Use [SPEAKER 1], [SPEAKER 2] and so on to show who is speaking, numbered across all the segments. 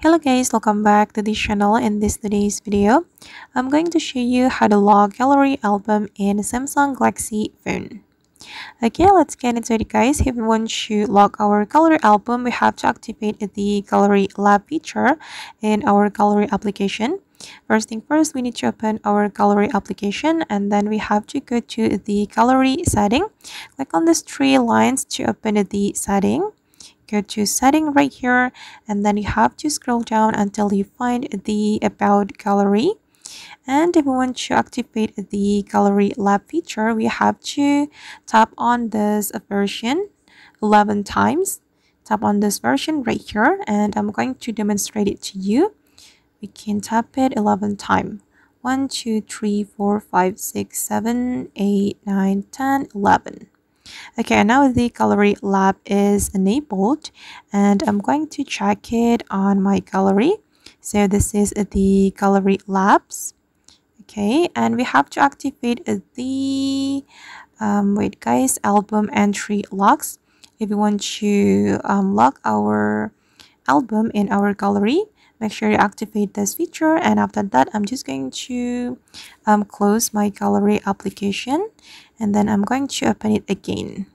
[SPEAKER 1] Hello guys, welcome back to this channel. In today's video, I'm going to show you how to log gallery album in Samsung Galaxy phone. Okay, let's get into it guys. If we want to log our gallery album, we have to activate the gallery lab feature in our gallery application. First thing first, we need to open our gallery application and then we have to go to the gallery setting. Click on these three lines to open the setting. Go to setting right here and then you have to scroll down until you find the about gallery. And if we want to activate the gallery lab feature, we have to tap on this version 11 times. Tap on this version right here and I'm going to demonstrate it to you. We can tap it 11 times. 1 2 3 4 5 6 7 8 9 10 11. Okay, now the gallery lab is enabled and I'm going to check it on my gallery. So this is the gallery labs. Okay, and we have to activate the wait guys, album entry locks. If we want to lock our album in our gallery, make sure you activate this feature, and after that I'm just going to close my gallery application and then I'm going to open it again.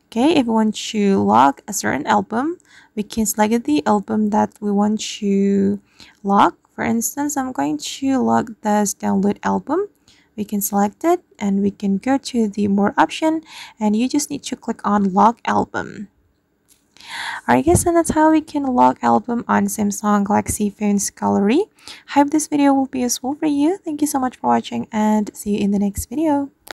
[SPEAKER 1] Okay, if we want to log a certain album, we can select the album that we want to log. For instance, I'm going to log this download album. We can select it and we can go to the more option and you just need to click on log album. Alright guys, and that's how we can log album on Samsung Galaxy phone's gallery. I hope this video will be useful for you. Thank you so much for watching and see you in the next video.